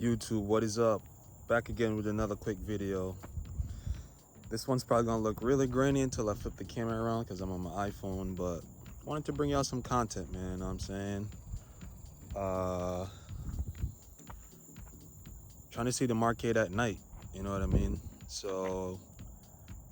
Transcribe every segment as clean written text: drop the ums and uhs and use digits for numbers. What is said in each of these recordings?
YouTube, what is up? Back again with another quick video. This one's probably gonna look really grainy until I flip the camera around because I'm on my iPhone, but wanted to bring y'all some content, man. You know what I'm saying? Trying to see the MK8 at night, you know what I mean? So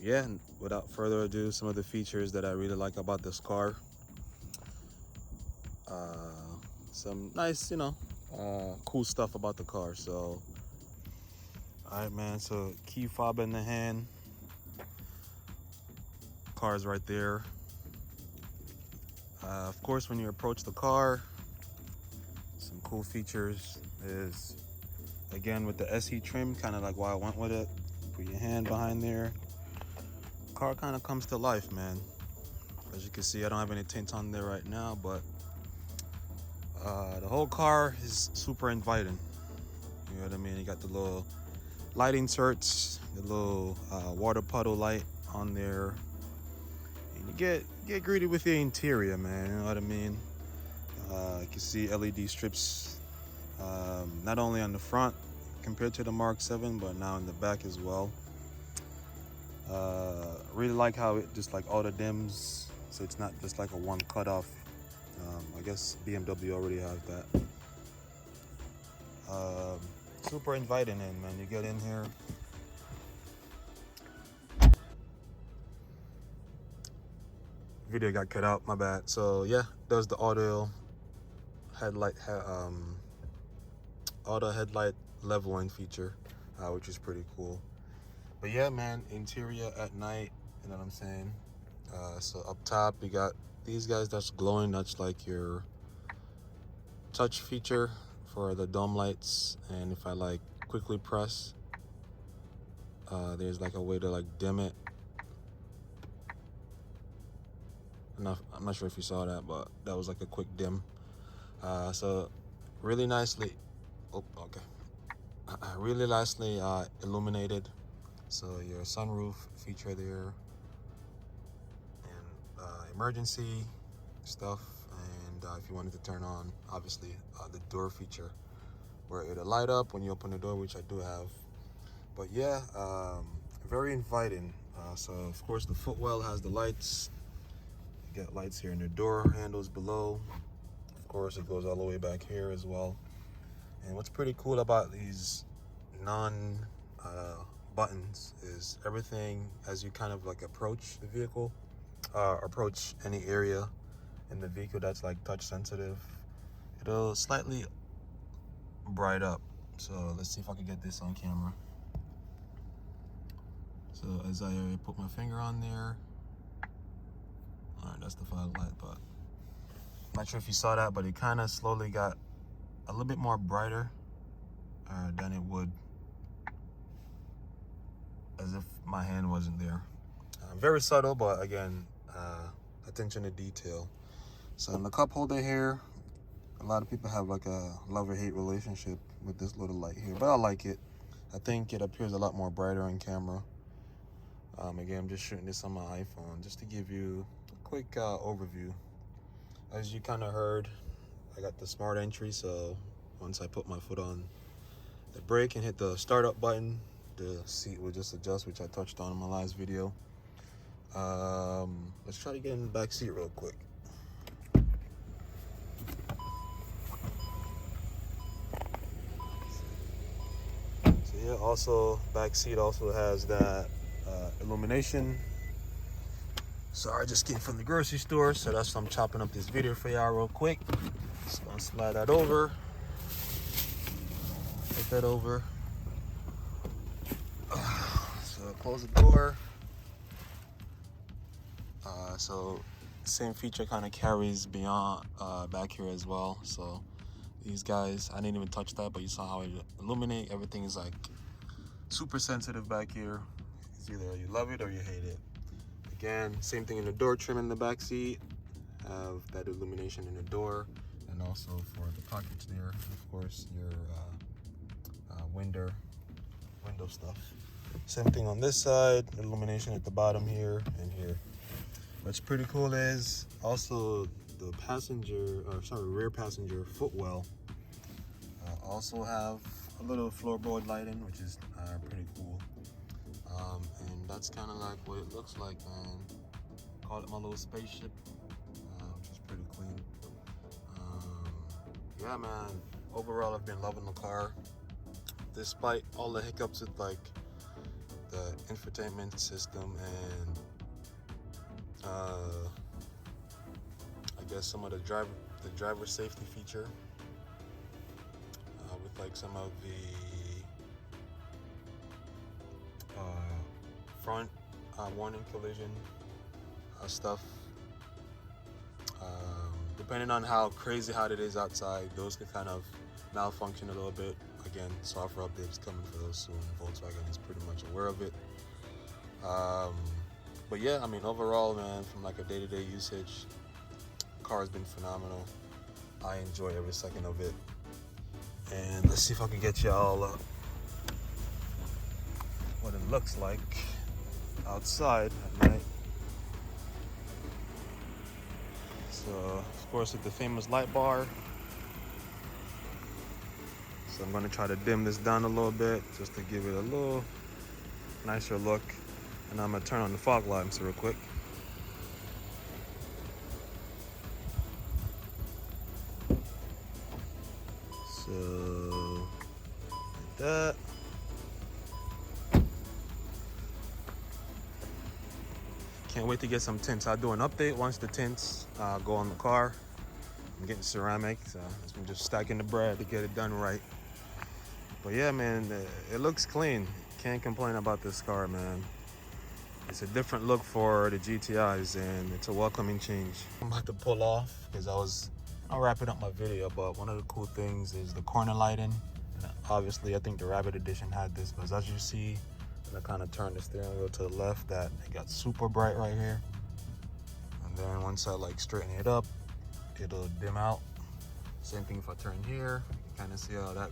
yeah, without further ado, some of the features that I really like about this car. Some nice, cool stuff about the car. So all right, man, so key fob in the hand, car's right there. Of course, when you approach the car, some cool features is, again, with the SE trim, kind of like why I went with it. Put your hand behind there. Car kind of comes to life, man. As you can see, I don't have any tint on there right now, but the whole car is super inviting. You know what I mean? You got the little light inserts, the little water puddle light on there. And you get greedy with the interior, man. You know what I mean? You can see LED strips, not only on the front compared to the Mark 7, but now in the back as well. Really like how it just like auto dims, so it's not just like a one cutoff. I guess BMW already has that. Super inviting in, man. You get in here. Video got cut out, my bad. So yeah, there's the auto headlight leveling feature, which is pretty cool. But yeah, man, interior at night, you know what I'm saying? So up top you got these guys that's glowing. That's like your touch feature for the dome lights. And if I like quickly press, there's like a way to like dim it. I'm not sure if you saw that, but that was like a quick dim. So really nicely, really nicely illuminated. So your sunroof feature there, and emergency stuff, and if you wanted to turn on, obviously, the door feature where it'll light up when you open the door, which I do have. But yeah, very inviting. So of course the footwell has the lights. You got lights here in the door handles below. Of course it goes all the way back here as well. And what's pretty cool about these non buttons is everything, as you kind of like approach the vehicle, approach any area in the vehicle that's like touch sensitive, it'll slightly bright up. So let's see if I can get this on camera. So as I put my finger on there, all right, that's the fog light, but I'm not sure if you saw that, but it kind of slowly got a little bit more brighter than it would as if my hand wasn't there. Very subtle, but again, attention to detail. So in the cup holder here, a lot of people have like a love or hate relationship with this little light here, but I like it. I think it appears a lot more brighter on camera. Again, I'm just shooting this on my iPhone just to give you a quick overview. As you kind of heard, I got the smart entry, so once I put my foot on the brake and hit the startup button, the seat will just adjust, which I touched on in my last video. Let's try to get in the back seat real quick. So yeah, also back seat also has that illumination. Sorry, I just came from the grocery store, so that's why I'm chopping up this video for y'all real quick. Just gonna slide that over. Take that over. So close the door. So same feature kind of carries beyond back here as well. So these guys, I didn't even touch that, but you saw how it illuminate. Everything is like super sensitive back here. It's either you love it or you hate it. Again, same thing in the door trim in the back seat. Have that illumination in the door, and also for the pockets there, of course, your window stuff. Same thing on this side, illumination at the bottom here and here. What's pretty cool is also the rear passenger footwell also have a little floorboard lighting, which is pretty cool. And that's kind of like what it looks like, man. Call it my little spaceship, which is pretty clean. Yeah, man. Overall, I've been loving the car, despite all the hiccups with like the infotainment system and I guess some of the driver safety feature, with like some of the front warning collision stuff. Depending on how crazy hot it is outside, those could kind of malfunction a little bit. Again, software updates coming for those soon. Volkswagen is pretty much aware of it. But yeah, I mean, overall, man, from like a day-to-day usage, the car has been phenomenal. I enjoy every second of it. And let's see if I can get y'all what it looks like outside at night. So, of course, with the famous light bar. So I'm gonna try to dim this down a little bit just to give it a little nicer look. And I'm gonna turn on the fog lamps real quick. So, like that. Can't wait to get some tints. I'll do an update once the tints go on the car. I'm getting ceramic, so I'm just stacking the bread to get it done right. But yeah, man, it looks clean. Can't complain about this car, man. It's a different look for the GTIs, and it's a welcoming change. I'm about to pull off because I'll wrap it up my video, but one of the cool things is the corner lighting. And obviously, I think the Rabbit Edition had this, because as you see, and I kind of turn the steering wheel to the left, that it got super bright right here. And then once I like straighten it up, it'll dim out. Same thing if I turn here, you can kind of see how that,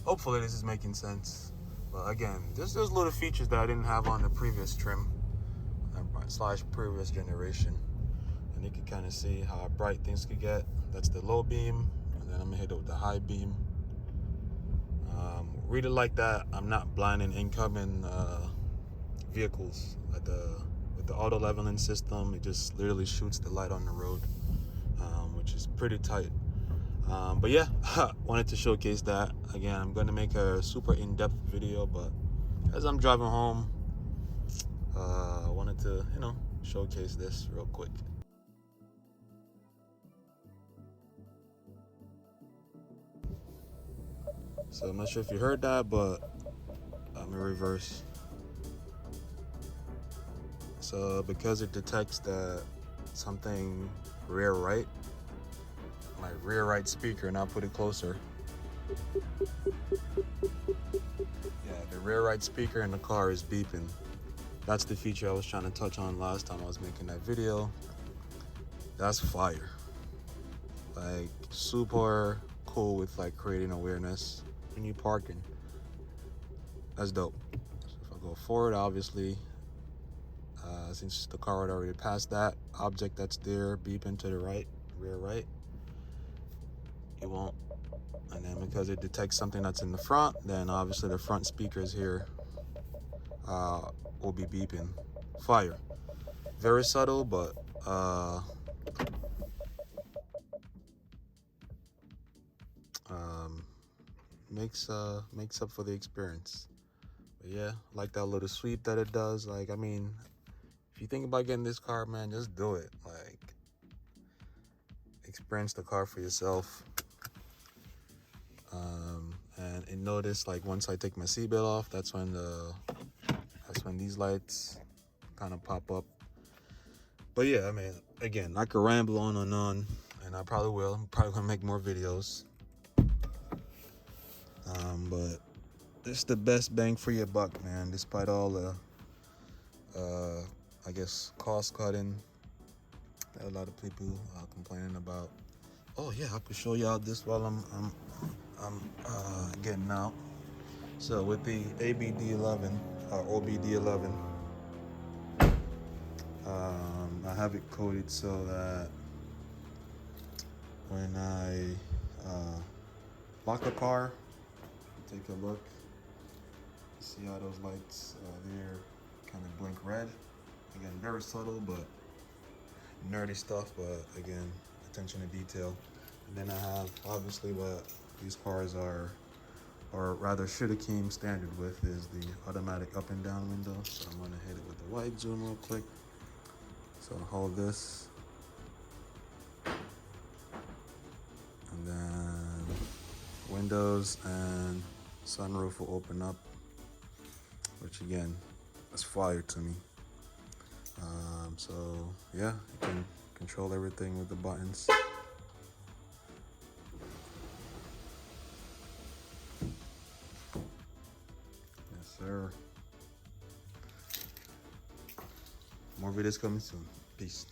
hopefully this is making sense. But again, there's little features that I didn't have on the previous trim / previous generation. And you can kind of see how bright things could get. That's the low beam, and then I'm gonna hit it with the high beam. Really like that I'm not blinding incoming vehicles. With the auto leveling system, it just literally shoots the light on the road, which is pretty tight. But yeah, wanted to showcase that. Again, I'm gonna make a super in-depth video, but as I'm driving home, I wanted to, showcase this real quick. So I'm not sure if you heard that, but I'm in reverse. So because it detects that something rear right, my rear right speaker, and I'll put it closer. Yeah, the rear right speaker in the car is beeping. That's the feature I was trying to touch on last time I was making that video. That's fire. Like, super cool with like creating awareness when you're parking. That's dope. So if I go forward, obviously, since the car had already passed that object that's there, beeping to the right, rear right, it won't. And then because it detects something that's in the front, then obviously the front speakers here will be beeping. Fire. Very subtle, but makes up for the experience. But yeah, like that little sweep that it does. Like, I mean, if you think about getting this car, man, just do it. Like, experience the car for yourself. And notice, like, once I take my seatbelt off, that's when these lights kind of pop up. But yeah, I mean, again, I could ramble on and on, and I probably will. I'm probably gonna make more videos. But this is the best bang for your buck, man. Despite all the, I guess, cost cutting that a lot of people are complaining about. Oh yeah, I could show y'all this while I'm getting out. So with the ABD11 or OBD11, I have it coded so that when I lock the car, take a look. See how those lights there kind of blink red. Again, very subtle, but nerdy stuff, but again, attention to detail. And then I have obviously what these cars are, or rather should have came standard with, is the automatic up and down window. So I'm gonna hit it with the wide zoom real quick. So I'll hold this, and then windows and sunroof will open up, which again, is fire to me. So yeah, you can control everything with the buttons. Yes, sir. More videos coming soon. Peace.